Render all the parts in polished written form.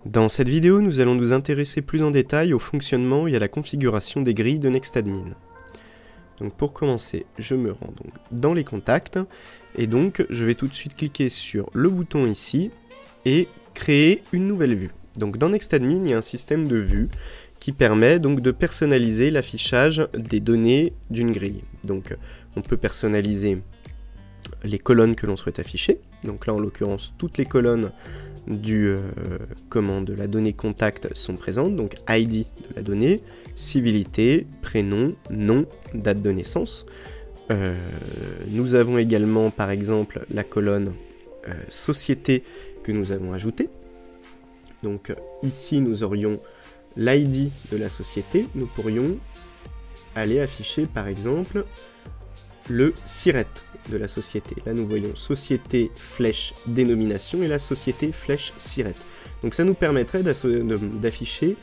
Dans cette vidéo, nous allons nous intéresser plus en détail au fonctionnement et à la configuration des grilles de NextAdmin. Donc pour commencer, je me rends donc dans les contacts et donc je vais tout de suite cliquer sur le bouton ici et créer une nouvelle vue. Donc dans NextAdmin, il y a un système de vues qui permet donc de personnaliser l'affichage des données d'une grille. Donc on peut personnaliser les colonnes que l'on souhaite afficher. Donc là en l'occurrence toutes les colonnes de la donnée contact sont présentes, donc ID de la donnée, civilité, prénom, nom, date de naissance. Nous avons également par exemple la colonne société que nous avons ajoutée. Donc ici nous aurions l'ID de la société, nous pourrions aller afficher par exemple le SIRET de la société. Là nous voyons société flèche dénomination et la société flèche SIRET. Donc ça nous permettrait d'afficher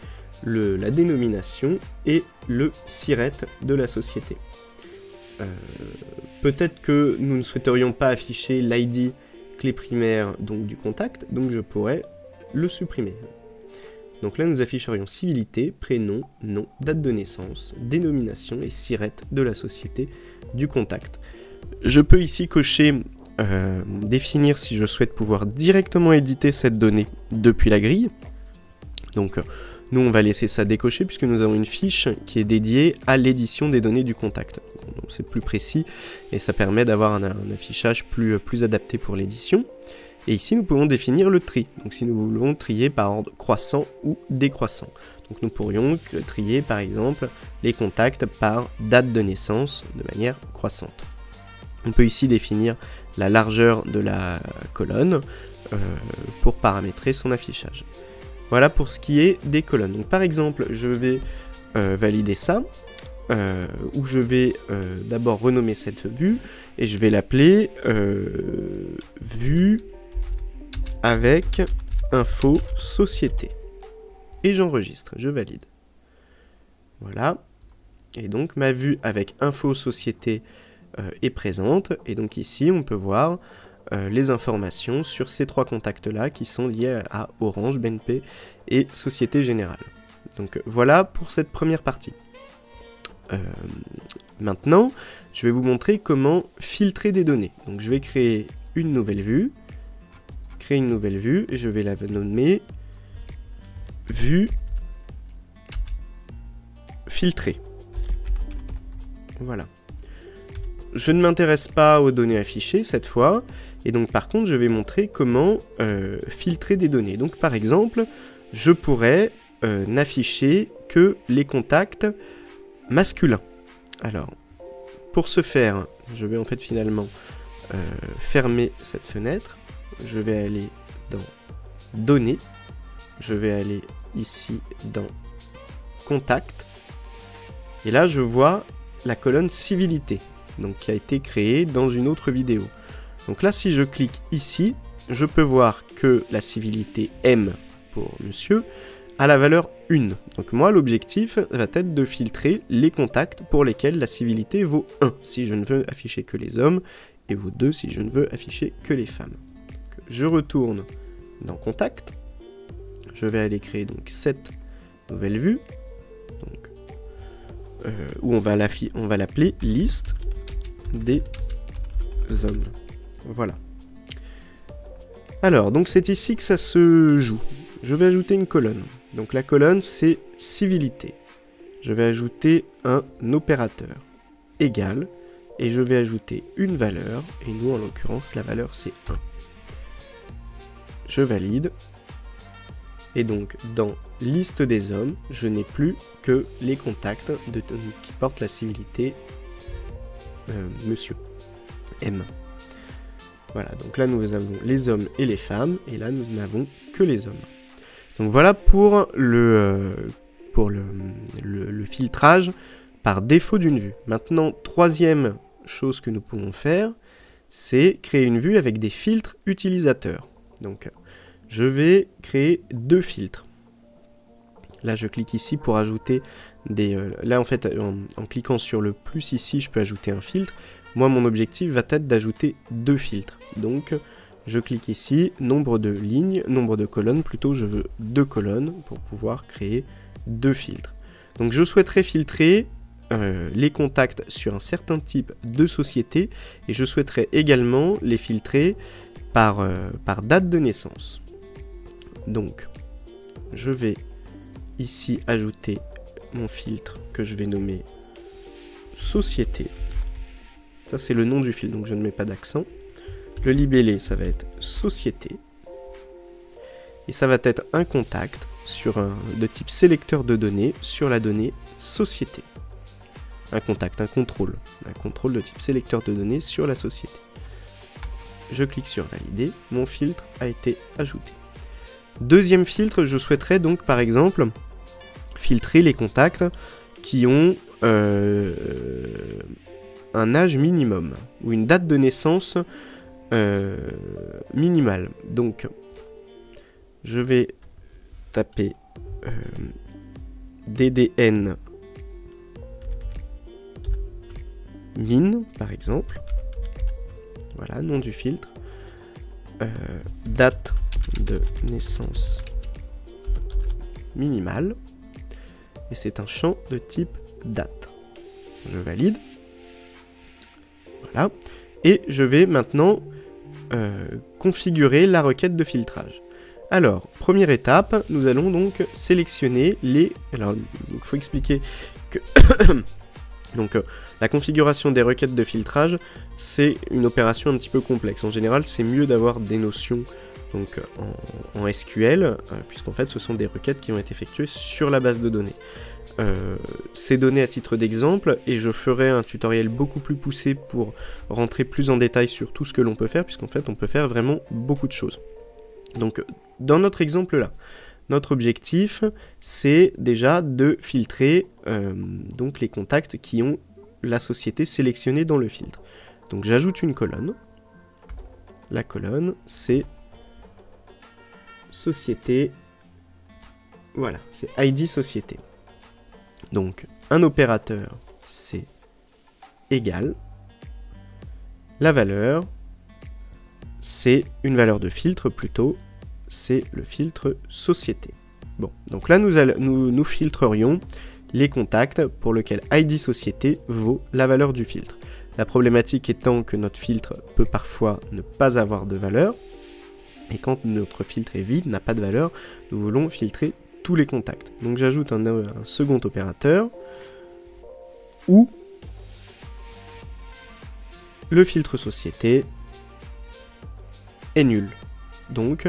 la dénomination et le SIRET de la société. Peut-être que nous ne souhaiterions pas afficher l'ID clé primaire donc du contact, donc je pourrais le supprimer. Donc là nous afficherions civilité, prénom, nom, date de naissance, dénomination et SIRET de la société du contact. Je peux ici cocher définir si je souhaite pouvoir directement éditer cette donnée depuis la grille. Donc nous on va laisser ça décoché puisque nous avons une fiche qui est dédiée à l'édition des données du contact. Donc c'est plus précis et ça permet d'avoir un affichage plus adapté pour l'édition. Et ici nous pouvons définir le tri, donc si nous voulons trier par ordre croissant ou décroissant. Donc nous pourrions trier par exemple les contacts par date de naissance de manière croissante. On peut ici définir la largeur de la colonne pour paramétrer son affichage. Voilà pour ce qui est des colonnes. Donc par exemple je vais valider ça, où je vais d'abord renommer cette vue et je vais l'appeler vue avec info société. Et j'enregistre, je valide. Voilà. Et donc ma vue avec info société est présente. Et donc ici on peut voir les informations sur ces trois contacts là qui sont liés à Orange, BNP et Société Générale. Donc voilà pour cette première partie. Maintenant je vais vous montrer comment filtrer des données. Donc je vais créer une nouvelle vue. Et je vais la nommer vue filtrée. Voilà. Je ne m'intéresse pas aux données affichées cette fois, et donc par contre je vais montrer comment filtrer des données. Donc par exemple, je pourrais n'afficher que les contacts masculins. Alors, pour ce faire, je vais en fait finalement fermer cette fenêtre. Je vais aller dans données, je vais aller ici dans contact, et là je vois la colonne civilité, donc qui a été créée dans une autre vidéo. Donc là si je clique ici, je peux voir que la civilité M pour monsieur a la valeur 1. Donc moi l'objectif va être de filtrer les contacts pour lesquels la civilité vaut 1, si je ne veux afficher que les hommes, et vaut 2 si je ne veux afficher que les femmes. Je retourne dans Contact, je vais aller créer donc cette nouvelle vue, donc, où on va l'appeler liste des hommes. Voilà. Alors, donc c'est ici que ça se joue. Je vais ajouter une colonne. Donc la colonne c'est civilité. Je vais ajouter un opérateur égal, et je vais ajouter une valeur, et nous en l'occurrence la valeur c'est 1. Je valide, et donc dans liste des hommes, je n'ai plus que les contacts qui portent la civilité monsieur M. Voilà, donc là nous avons les hommes et les femmes, et là nous n'avons que les hommes. Donc voilà pour le filtrage par défaut d'une vue. Maintenant, troisième chose que nous pouvons faire, c'est créer une vue avec des filtres utilisateurs. Donc je vais créer deux filtres. Là je clique ici pour ajouter des... là en fait en cliquant sur le plus ici je peux ajouter un filtre. Moi mon objectif va être d'ajouter deux filtres. Donc Je clique ici, nombre de lignes, nombre de colonnes, plutôt je veux 2 colonnes pour pouvoir créer 2 filtres. Donc je souhaiterais filtrer les contacts sur un certain type de société et je souhaiterais également les filtrer par date de naissance. Donc je vais ici ajouter mon filtre que je vais nommer société. Ça c'est le nom du filtre, donc je ne mets pas d'accent. Le libellé, ça va être société. Et ça va être un contact de type sélecteur de données sur la donnée société. Un contact, un contrôle de type sélecteur de données sur la société. Je clique sur valider, mon filtre a été ajouté. Deuxième filtre, je souhaiterais donc par exemple filtrer les contacts qui ont un âge minimum ou une date de naissance minimale. Donc je vais taper DDN min par exemple. Voilà, nom du filtre. Date de naissance minimale. Et c'est un champ de type date. Je valide. Voilà. Et je vais maintenant configurer la requête de filtrage. Alors, première étape, nous allons donc sélectionner les... Alors, il faut expliquer que... Donc, la configuration des requêtes de filtrage, c'est une opération un petit peu complexe. En général, c'est mieux d'avoir des notions donc, en SQL, puisqu'en fait, ce sont des requêtes qui ont été effectuées sur la base de données. C'est donné à titre d'exemple, et je ferai un tutoriel beaucoup plus poussé pour rentrer plus en détail sur tout ce que l'on peut faire, puisqu'en fait, on peut faire vraiment beaucoup de choses. Donc, dans notre exemple là, notre objectif, c'est déjà de filtrer donc les contacts qui ont la société sélectionnée dans le filtre. Donc j'ajoute une colonne. La colonne, c'est société. Voilà, c'est ID société. Donc un opérateur, c'est égal. La valeur, c'est une valeur de filtre plutôt. C'est le filtre société. Bon, donc là nous filtrerions les contacts pour lesquels ID société vaut la valeur du filtre. La problématique étant que notre filtre peut parfois ne pas avoir de valeur, et quand notre filtre est vide, n'a pas de valeur, nous voulons filtrer tous les contacts. Donc j'ajoute un second opérateur, où le filtre société est nul. Donc,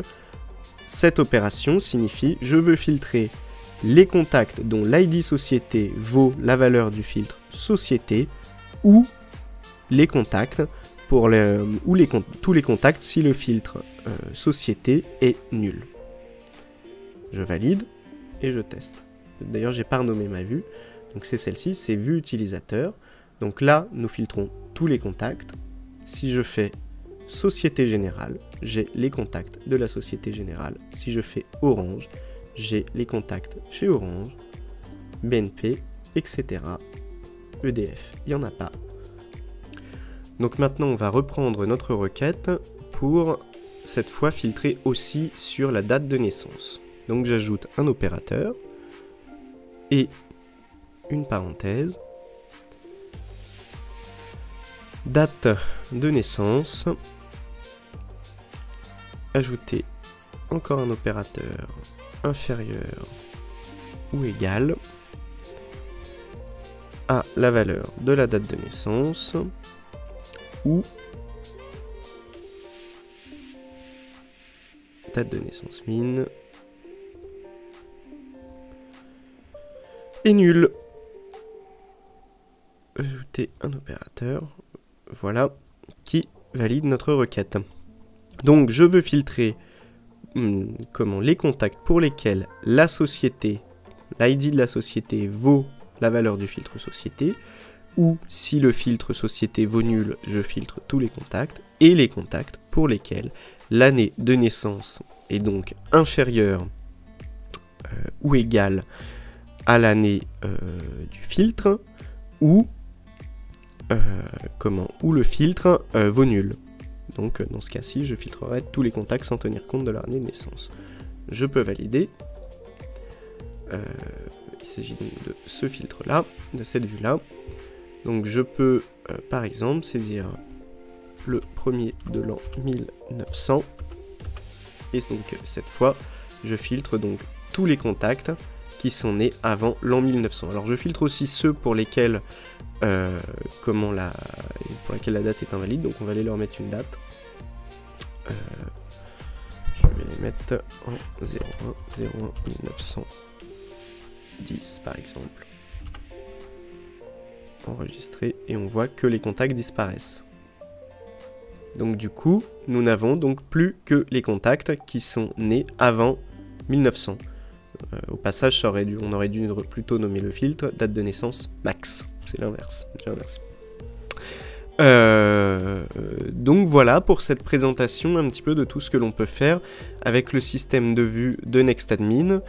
cette opération signifie je veux filtrer les contacts dont l'ID société vaut la valeur du filtre société ou les contacts tous les contacts si le filtre société est nul. Je valide et je teste. D'ailleurs, j'ai pas renommé ma vue, donc c'est celle-ci, c'est vue utilisateur. Donc là, nous filtrons tous les contacts. Si je fais Société Générale, j'ai les contacts de la Société Générale. Si je fais Orange, j'ai les contacts chez Orange, BNP, etc. EDF, il n'y en a pas. Donc maintenant, on va reprendre notre requête pour, cette fois, filtrer aussi sur la date de naissance. Donc j'ajoute un opérateur et une parenthèse. Date de naissance. Ajouter encore un opérateur inférieur ou égal à la valeur de la date de naissance ou date de naissance min est nul. Ajouter un opérateur, voilà, qui valide notre requête. Donc je veux filtrer les contacts pour lesquels la société, l'ID de la société vaut la valeur du filtre société, ou si le filtre société vaut nul, je filtre tous les contacts, et les contacts pour lesquels l'année de naissance est donc inférieure ou égale à l'année du filtre, ou le filtre vaut nul. Donc dans ce cas-ci, je filtrerai tous les contacts sans tenir compte de leur année de naissance. Je peux valider. Il s'agit donc de ce filtre-là, de cette vue-là. Donc je peux, par exemple, saisir le premier de l'an 1900. Et donc cette fois, je filtre donc tous les contacts qui sont nés avant l'an 1900. Alors je filtre aussi ceux pour lesquels, pour lesquels la date est invalide, donc on va aller leur mettre une date. Je vais les mettre en 01 1910 par exemple. Enregistrer, et on voit que les contacts disparaissent. Donc du coup, nous n'avons donc plus que les contacts qui sont nés avant 1900. Au passage, on aurait dû plutôt nommer le filtre date de naissance max. C'est l'inverse. Donc voilà pour cette présentation un petit peu de tout ce que l'on peut faire avec le système de vue de NextAdmin.